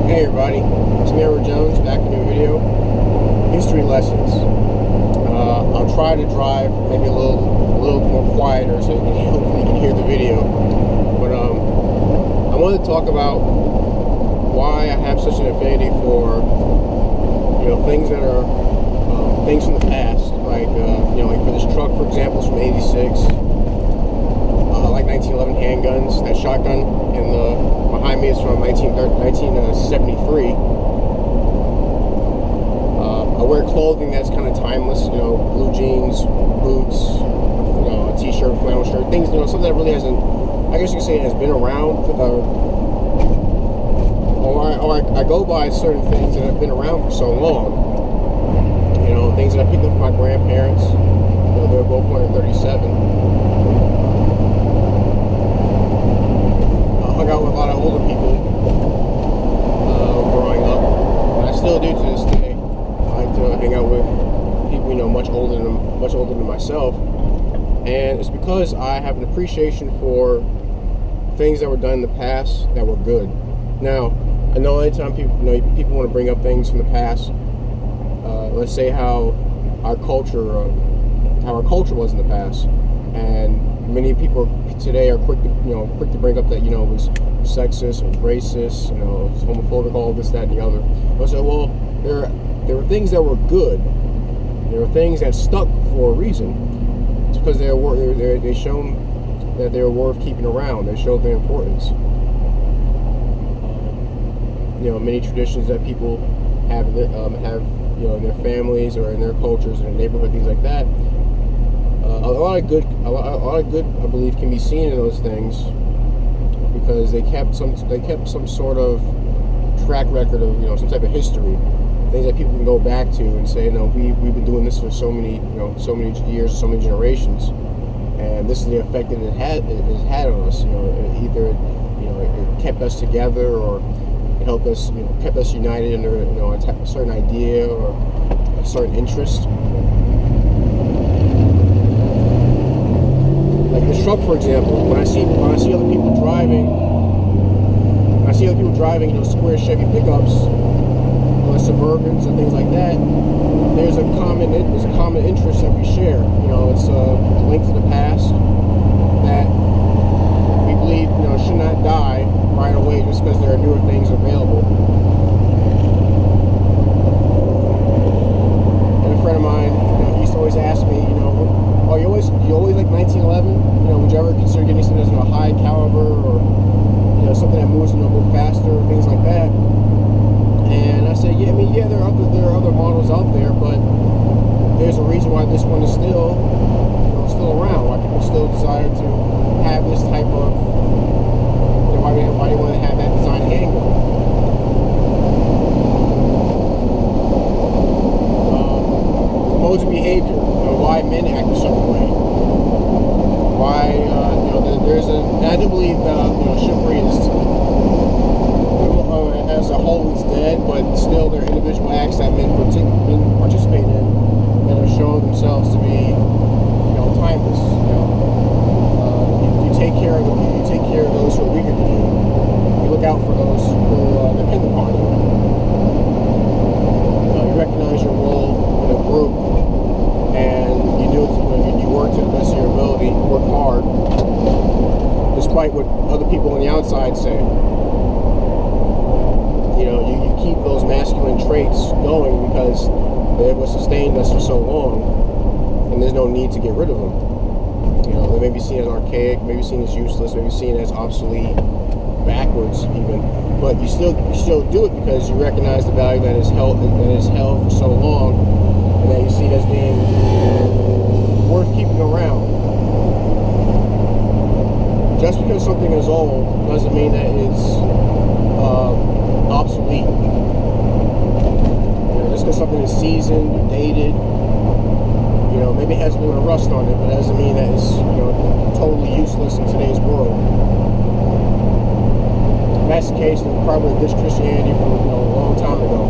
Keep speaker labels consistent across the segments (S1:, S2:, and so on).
S1: Hey everybody, it's me, Edward Jones, back in a new video. History lessons. I'll try to drive maybe a little more quieter so hopefully you can hear the video. But I wanted to talk about why I have such an affinity for things that are things from the past, like like for this truck, for example, it's from '86. Like 1911 handguns. That shotgun and the behind me is from 1973. I wear clothing that's kind of timeless, blue jeans, boots, a t-shirt, flannel shirt, things, something that really hasn't, I guess you could say, has been around. I go by certain things that have been around for so long. Things that I picked up from my grandparents. They were both 137. Hung out with a lot of older people growing up, and I still do to this day. I like to hang out with people much older than myself, and it's because I have an appreciation for things that were done in the past that were good. Now, I know anytime people want to bring up things from the past, let's say how our culture was in the past, and many people today are quick to bring up that it was sexist or racist, it's homophobic, all this, that, and the other. I say, well, there were things that were good. There were things that stuck for a reason. It's because they shown that they were worth keeping around. They showed their importance. Many traditions that people have in their families or in their cultures, in their neighborhood, things like that. A lot of good, I believe, can be seen in those things because they kept some sort of track record of some type of history, things that people can go back to and say, we've been doing this for so many years, so many generations, and this is the effect that it had on us. Either it kept us together, or it helped us, kept us united under a certain idea or a certain interest. Like this truck, for example, when I see other people driving, square Chevy pickups, Suburbans and things like that, there's a common interest that we share. It's a link to the past that we believe should not die right away just because there are newer things available. And a friend of mine, he used to always ask me, you always like 1911? Would you ever consider getting something that's a high caliber or something that moves a little bit faster, things like that? And I said, yeah, there are other models out there, but there's a reason why this one is still around. Why people still desire to have this type of, why they want to have that design handgun. Modes of behavior, why men act a certain way. Why, and I do believe chivalry is, as a whole, is dead, but still there are individual acts that men participate in that have shown themselves to be, timeless. You take care of those who are weaker than you. You look out for those who depend upon you. You recognize your role in a group, and you do it. You work to the best of your ability. Work hard, despite what other people on the outside say. You keep those masculine traits going because they have sustained us for so long, and there's no need to get rid of them. They may be seen as archaic, maybe seen as useless, maybe seen as obsolete, backwards even, but you still do it because you recognize the value that is held for so long, and that you see it as being worth keeping around. Just because something is old doesn't mean that it's obsolete. Just because something is seasoned, dated, maybe it has a little bit of rust on it, but that doesn't mean that it's totally useless in today's world. If that's the case, then probably ditched Christianity from a long time ago.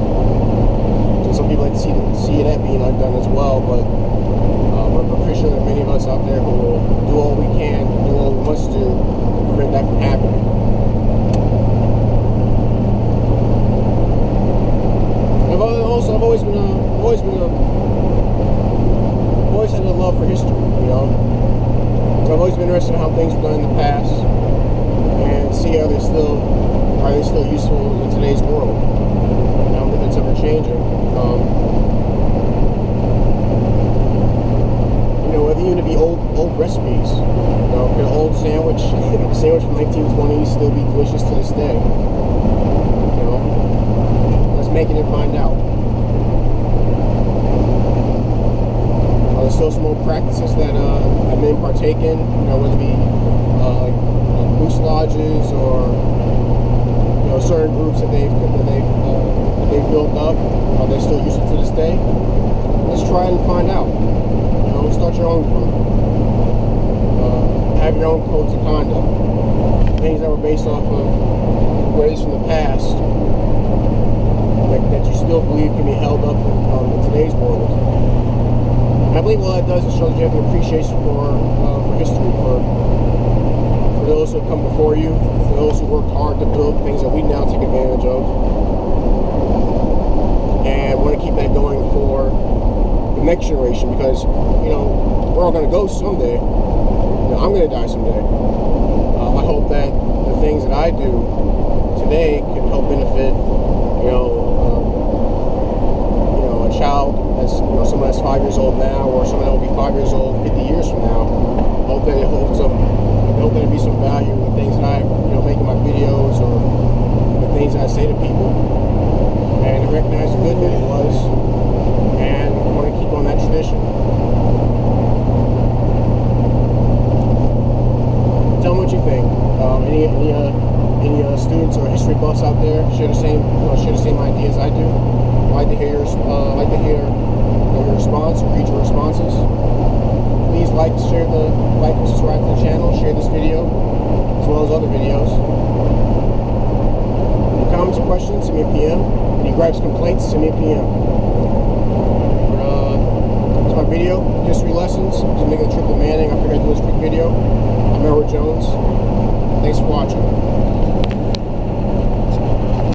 S1: So some people like to see that being undone as well, but I'm pretty sure there are many of us out there who will do all we can, do all we must do to prevent that from happening. still useful in today's world. I don't think it's ever changing. Whether you to be old recipes, could an old sandwich, a sandwich from 1920 still be delicious to this day? Let's make it and find out. There's still some old practices that men partake in, whether it be moose lodges or certain groups that they've built up. They're still useful to this day. Let's try and find out. Start your own group. Have your own codes of conduct. Things that were based off of ways from the past that you still believe can be held up in today's world. I believe all that does is show that you have an appreciation for history, for those who have come before you, for those who worked hard to build things that we now take advantage of, and want to keep that going for the next generation, because we're all going to go someday. I'm going to die someday. I hope that the things that I do today can help benefit a child that's someone that's 5 years old now, or someone that will be 5 years old 50 years from now. I hope that it holds some. I hope that there be some value in the things that I make in my videos, or the things that I say to people, and to recognize the good that it was, and want to keep on that tradition. Tell me what you think. Any students or history buffs out there share the same ideas I do. I'd like to hear your response, or read your responses. Please like and subscribe to the channel. Share this video as well as other videos. Any comments or questions, send me a PM. Any gripes, complaints, send me a PM. It's my video, history lessons.